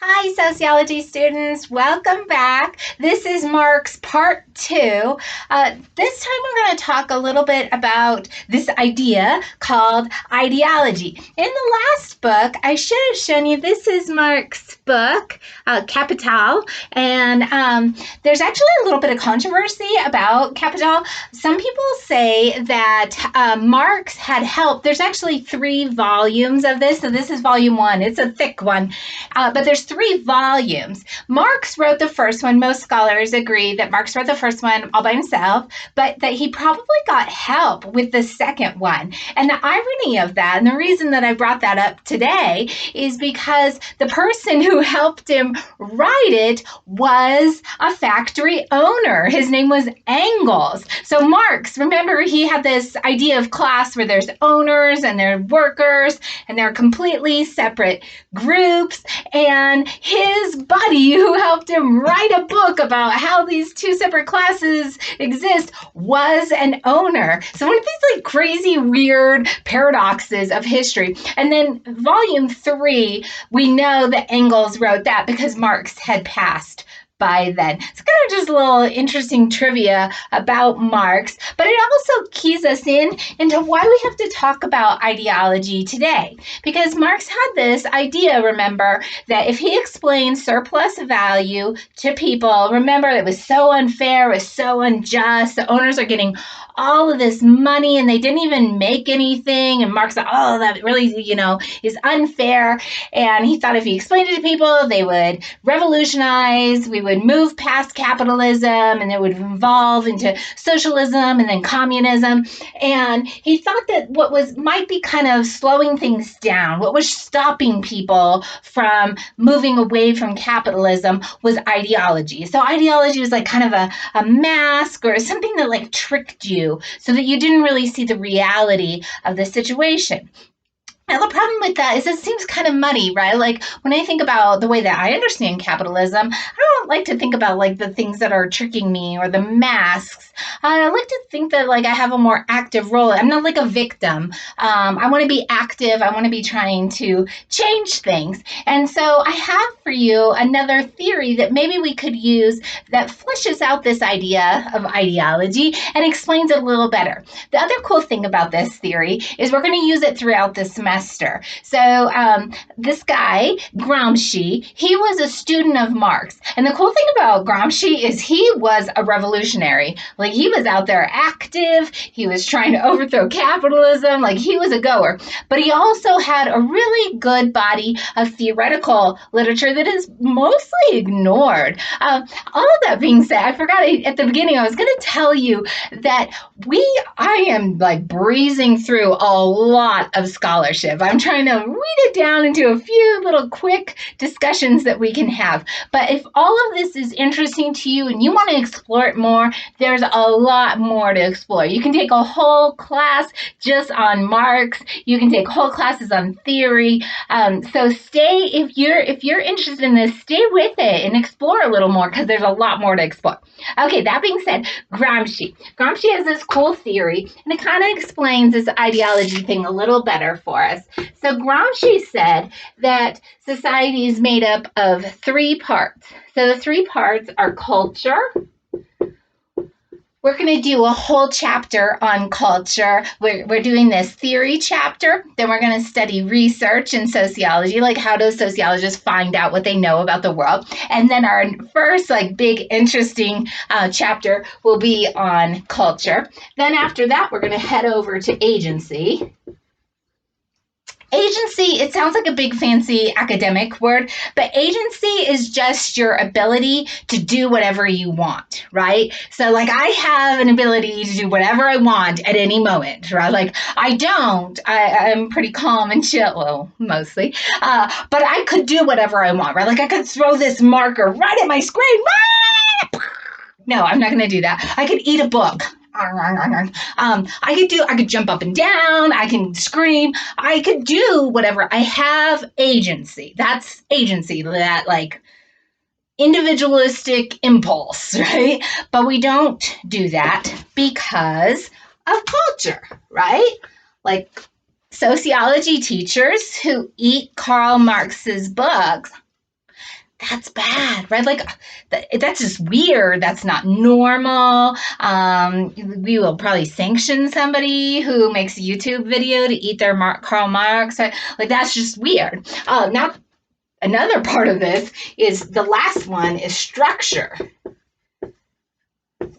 Hi, sociology students. Welcome back. This is Marx part 2. This time we're going to talk a little bit about this idea called ideology. In the last book, I should have shown you, this is Marx's book, Capital, and there's actually a little bit of controversy about Capital. Some people say that Marx had help. There's actually 3 volumes of this, so this is volume 1. It's a thick one. But there's 3 volumes. Marx wrote the first one. Most scholars agree that Marx wrote the first one all by himself, but that he probably got help with the second one. And the irony of that, and the reason that I brought that up today, is because the person who helped him write it was a factory owner. His name was Engels. So Marx, remember, he had this idea of class where there's owners and there's workers, and they're completely separate groups. And his buddy who helped him write a book about how these 2 separate classes exist was an owner. So one of these like crazy, weird paradoxes of history. And then volume 3, we know that Engels wrote that because Marx had passed by then. It's kind of just a little interesting trivia about Marx, but it also keys us into why we have to talk about ideology today. Because Marx had this idea, remember, that if he explained surplus value to people, remember, it was so unfair, it was so unjust, the owners are getting all of this money and they didn't even make anything, and Marx thought, oh, that really, is unfair. And he thought if he explained it to people, they would revolutionize, we would move past capitalism, and it would evolve into socialism and then communism. And he thought that what might be kind of slowing things down, what was stopping people from moving away from capitalism, was ideology. So ideology was like kind of a mask or something that like tricked you so that you didn't really see the reality of the situation. Now, the problem with that is it seems kind of muddy, right? Like when I think about the way that I understand capitalism, I don't like to think about like the things that are tricking me or the masks. I like to think that like I have a more active role. I'm not like a victim. I want to be active. I want to be trying to change things. And so I have for you another theory that maybe we could use that fleshes out this idea of ideology and explains it a little better. The other cool thing about this theory is we're going to use it throughout this semester. So this guy, Gramsci, he was a student of Marx. And the cool thing about Gramsci is he was a revolutionary. Like he was out there active. He was trying to overthrow capitalism. Like he was a goer. But he also had a really good body of theoretical literature that is mostly ignored. All of that being said, I forgot at the beginning, I was going to tell you that I am like breezing through a lot of scholarship. I'm trying to read it down into a few little quick discussions that we can have. But if all of this is interesting to you and you want to explore it more, there's a lot more to explore. You can take a whole class just on Marx. You can take whole classes on theory. So stay, if you're interested in this, stay with it and explore a little more because there's a lot more to explore. Okay, that being said, Gramsci. Gramsci has this cool theory, and it kind of explains this ideology thing a little better for us. So Gramsci said that society is made up of 3 parts. So the 3 parts are culture. We're going to do a whole chapter on culture. We're doing this theory chapter. Then we're going to study research and sociology, like how do sociologists find out what they know about the world. And then our first like big interesting chapter will be on culture. Then after that, we're going to head over to agency. Agency, it sounds like a big fancy academic word, but agency is just your ability to do whatever you want, right? So like I have an ability to do whatever I want at any moment, right? Like I'm pretty calm and chill, well, mostly, but I could do whatever I want, right? Like I could throw this marker right at my screen. No, I'm not going to do that. I could eat a book. I could jump up and down. I can scream. I could do whatever. I have agency. That's agency, that like individualistic impulse, right? But we don't do that because of culture, right? Like sociology teachers who eat Karl Marx's books that's bad, right? Like, that's just weird. That's not normal. We will probably sanction somebody who makes a YouTube video to eat their Karl Marx. Right? Like, that's just weird. Now, another part of this is the last one is structure.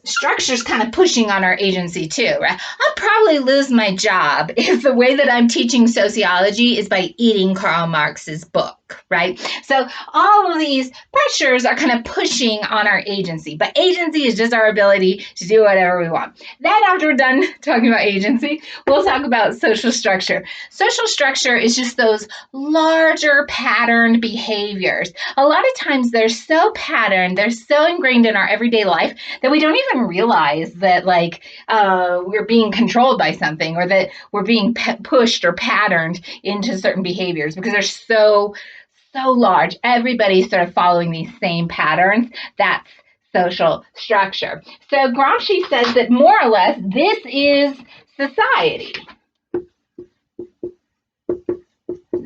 Structure's kind of pushing on our agency too, right? I'll probably lose my job if the way that I'm teaching sociology is by eating Karl Marx's book, right? So all of these pressures are kind of pushing on our agency, but agency is just our ability to do whatever we want. Then after we're done talking about agency, we'll talk about social structure. Social structure is just those larger patterned behaviors. A lot of times they're so patterned, they're so ingrained in our everyday life that we don't even realize that we're being controlled by something, or that we're being pushed or patterned into certain behaviors, because they're so large. Everybody's sort of following these same patterns. That's social structure. So Gramsci says that more or less this is society.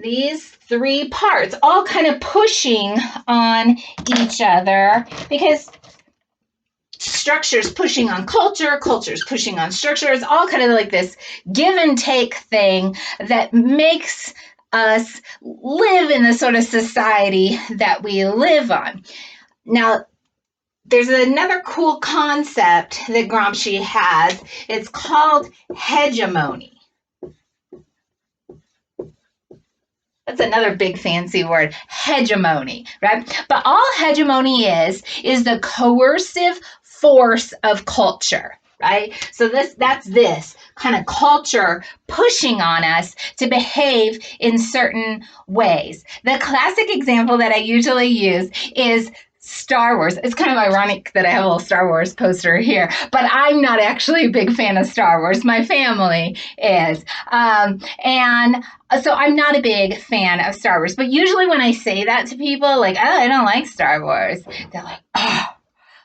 These three parts all kind of pushing on each other, because structure's pushing on culture, culture's pushing on structure. It's all kind of like this give and take thing that makes us live in the sort of society that we live on. Now, there's another cool concept that Gramsci has. It's called hegemony. That's another big fancy word, hegemony, right? But all hegemony is the coercive force of culture, right? So that's this kind of culture pushing on us to behave in certain ways. The classic example that I usually use is Star Wars. It's kind of ironic that I have a little Star Wars poster here, but I'm not actually a big fan of Star Wars. My family is. And so I'm not a big fan of Star Wars. But usually when I say that to people, like, oh, I don't like Star Wars, they're like, oh,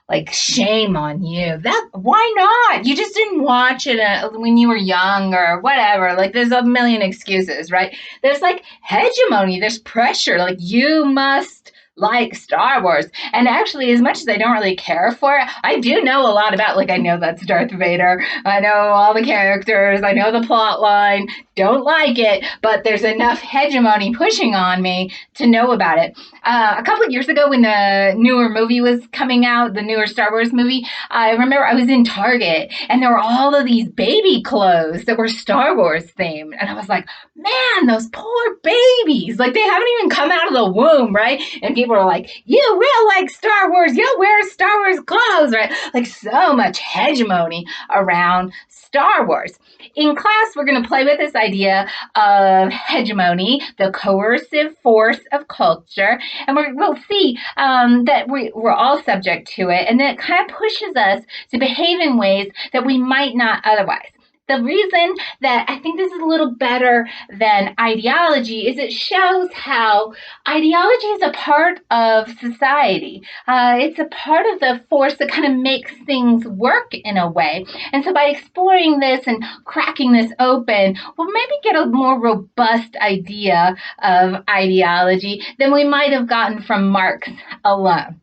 like, shame on you. Why not? You just didn't watch it when you were young or whatever. Like, there's a million excuses, right? There's like hegemony, there's pressure. Like, you must like Star Wars. And actually, as much as I don't really care for it, I do know a lot about, like, I know that's Darth Vader. I know all the characters. I know the plot line. Don't like it, but there's enough hegemony pushing on me to know about it. A couple of years ago, when the newer movie was coming out, the newer Star Wars movie, I remember I was in Target and there were all of these baby clothes that were Star Wars themed. And I was like, man, those poor babies. Like, they haven't even come out of the womb, right? And people are like, you will like Star Wars. You'll wear Star Wars clothes, right? Like, so much hegemony around Star Wars. In class, we're going to play with this idea of hegemony, the coercive force of culture, and we'll see that we're all subject to it, and that it kind of pushes us to behave in ways that we might not otherwise. The reason that I think this is a little better than ideology is it shows how ideology is a part of society. It's a part of the force that kind of makes things work in a way. And so by exploring this and cracking this open, we'll maybe get a more robust idea of ideology than we might have gotten from Marx alone.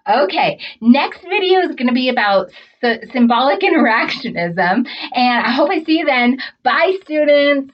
Okay, next video is going to be about symbolic interactionism, and I hope I see you then. Bye, students.